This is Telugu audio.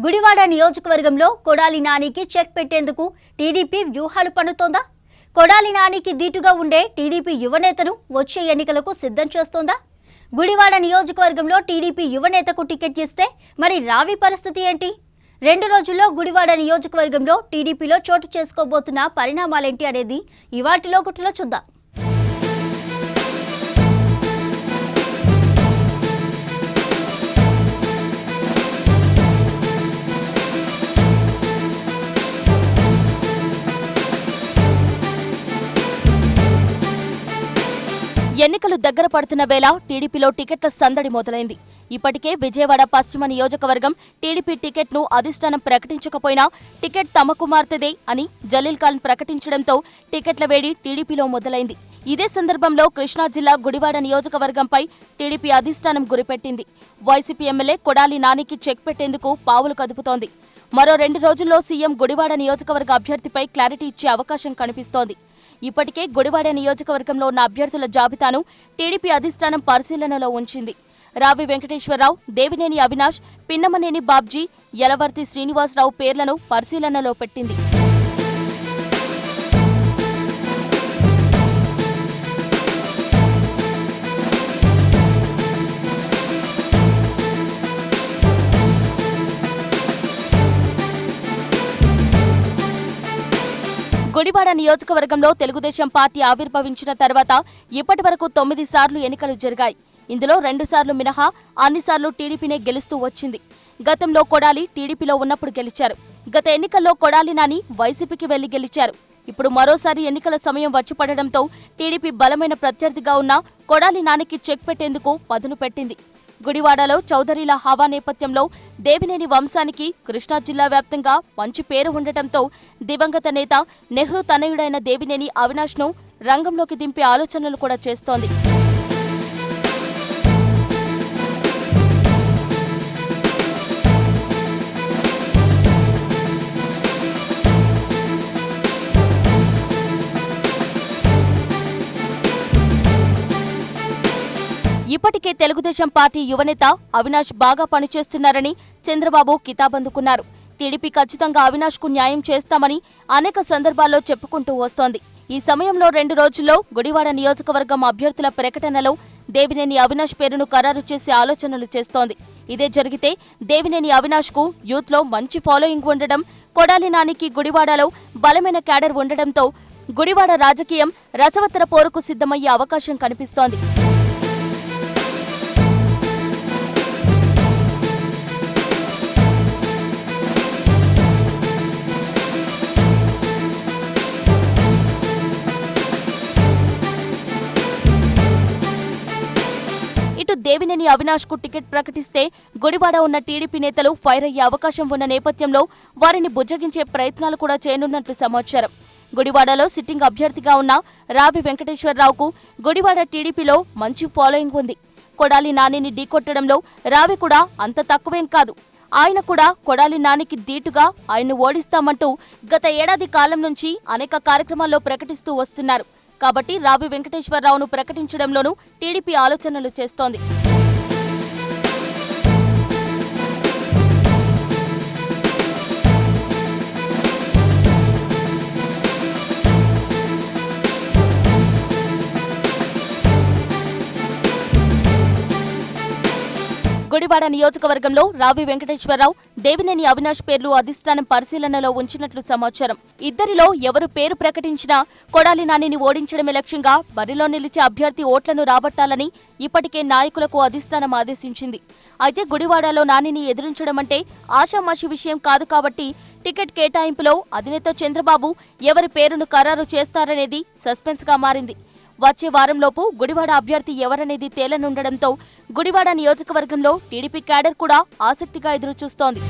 గుడివాడ నియోజకవర్గంలో కొడాలి నానికి చెక్ పెట్టేందుకు టీడీపీ వ్యూహాలు పన్నుతోందా? కొడాలి నానికి దీటుగా ఉండే టీడీపీ యువనేతను వచ్చే ఎన్నికలకు సిద్ధం చేస్తోందా? గుడివాడ నియోజకవర్గంలో టీడీపీ యువనేతకు టికెట్ ఇస్తే మరి రావి పరిస్థితి ఏంటి? 2 రోజుల్లో గుడివాడ నియోజకవర్గంలో టీడీపీలో చోటు చేసుకోబోతున్న పరిణామాలేంటి అనేది ఇవాల్టిలో గుట్టులో చూద్దాం. ఎన్నికలు దగ్గర పడుతున్న వేళ టీడీపీలో టికెట్ల సందడి మొదలైంది. ఇప్పటికే విజయవాడ పశ్చిమ నియోజకవర్గం టీడీపీ టికెట్ను అధిష్టానం ప్రకటించకపోయినా టికెట్ తమ కుమార్తెదే అని జలీల్ ఖాన్ ప్రకటించడంతో టికెట్ల వేడి టీడీపీలో మొదలైంది. ఇదే సందర్భంలో కృష్ణా జిల్లా గుడివాడ నియోజకవర్గంపై టీడీపీ అధిష్టానం గురిపెట్టింది. వైసీపీ ఎమ్మెల్యే కొడాలి నానికి చెక్ పెట్టేందుకు పావులు కదుపుతోంది. మరో 2 రోజుల్లో సీఎం గుడివాడ నియోజకవర్గ అభ్యర్థిపై క్లారిటీ ఇచ్చే అవకాశం కనిపిస్తోంది. ఇప్పటికే గుడివాడ నియోజకవర్గంలో ఉన్న అభ్యర్థుల జాబితాను టీడీపీ అధిష్టానం పరిశీలనలో ఉంచింది. రావి వెంకటేశ్వరరావు, దేవినేని అవినాష్, పిన్నమనేని బాబ్జీ, యలవర్తి శ్రీనివాసరావు పేర్లను పరిశీలనలో పెట్టింది. గుడివాడ నియోజకవర్గంలో తెలుగుదేశం పార్టీ ఆవిర్భవించిన తర్వాత ఇప్పటి వరకు 9 సార్లు ఎన్నికలు జరిగాయి. ఇందులో 2 సార్లు మినహా అన్ని సార్లు టీడీపీనే గెలుస్తూ వచ్చింది. గతంలో కొడాలి టీడీపీలో ఉన్నప్పుడు గెలిచారు. గత ఎన్నికల్లో కొడాలి నాని వైసీపీకి వెళ్లి గెలిచారు. ఇప్పుడు మరోసారి ఎన్నికల సమయం వచ్చిపడడంతో టీడీపీ బలమైన ప్రత్యర్థిగా ఉన్న కొడాలి నానికి చెక్ పెట్టేందుకు పదును పెట్టింది. గుడివాడలో చౌదరీల హవా నేపథ్యంలో దేవినేని వంశానికి కృష్ణా జిల్లా వ్యాప్తంగా మంచి పేరు ఉండటంతో దివంగత నేత నెహ్రూ తనయుడైన దేవినేని అవినాష్ను రంగంలోకి దింపే ఆలోచనలు కూడా చేస్తోంది. ఇప్పటికే తెలుగుదేశం పార్టీ యువనేత అవినాష్ బాగా పనిచేస్తున్నారని చంద్రబాబు కితాబందుకున్నారు. టీడీపీ ఖచ్చితంగా అవినాష్ కు న్యాయం చేస్తామని అనేక సందర్భాల్లో చెప్పుకుంటూ వస్తోంది. ఈ సమయంలో 2 రోజుల్లో గుడివాడ నియోజకవర్గం అభ్యర్థుల ప్రకటనలో దేవినేని అవినాష్ పేరును ఖరారు చేసే ఆలోచనలు చేస్తోంది. ఇదే జరిగితే దేవినేని అవినాష్ కు యూత్ లో మంచి ఫాలోయింగ్ ఉండడం, కొడాలి నానికి గుడివాడలో బలమైన క్యాడర్ ఉండడంతో గుడివాడ రాజకీయం రసవత్తర పోరుకు సిద్ధమయ్యే అవకాశం కనిపిస్తోంది. ఇటు దేవినేని అవినాష్ కు టికెట్ ప్రకటిస్తే గుడివాడ ఉన్న టీడీపీ నేతలు ఫైర్ అయ్యే అవకాశం ఉన్న నేపథ్యంలో వారిని బుజ్జగించే ప్రయత్నాలు కూడా చేయనున్నట్లు సమాచారం. గుడివాడలో సిట్టింగ్ అభ్యర్థిగా ఉన్న రావి వెంకటేశ్వరరావుకు గుడివాడ టీడీపీలో మంచి ఫాలోయింగ్ ఉంది. కొడాలి నానిని ఢీకొట్టడంలో రావి కూడా అంత తక్కువేం కాదు. ఆయన కూడా కొడాలి నానికి దీటుగా ఆయన్ను ఓడిస్తామంటూ గత ఏడాది కాలం నుంచి అనేక కార్యక్రమాల్లో ప్రకటిస్తూ వస్తున్నారు. కాబట్టి రావి వెంకటేశ్వరరావును ప్రకటించడంలోనూ టీడీపీ ఆలోచనలు చేస్తోంది. గుడివాడ నియోజకవర్గంలో రావి వెంకటేశ్వరరావు, దేవినేని అవినాష్ పేర్లు అధిష్టానం పరిశీలనలో ఉంచినట్లు సమాచారం. ఇద్దరిలో ఎవరు పేరు ప్రకటించినా కొడాలి నానిని ఓడించడమే లక్ష్యంగా బరిలో నిలిచే అభ్యర్థి ఓట్లను రాబట్టాలని ఇప్పటికే నాయకులకు అధిష్టానం ఆదేశించింది. అయితే గుడివాడలో నానిని ఎదిరించడం అంటే ఆషామాషి విషయం కాదు కాబట్టి టికెట్ కేటాయింపులో అధినేత చంద్రబాబు ఎవరి పేరును ఖరారు చేస్తారనేది సస్పెన్స్ గా మారింది. వచ్చే వారంలోపు గుడివాడ అభ్యర్థి ఎవరనేది తేలనుండడంతో గుడివాడ నియోజకవర్గంలో టీడీపీ క్యాడర్ కూడా ఆసక్తిగా ఎదురుచూస్తోంది.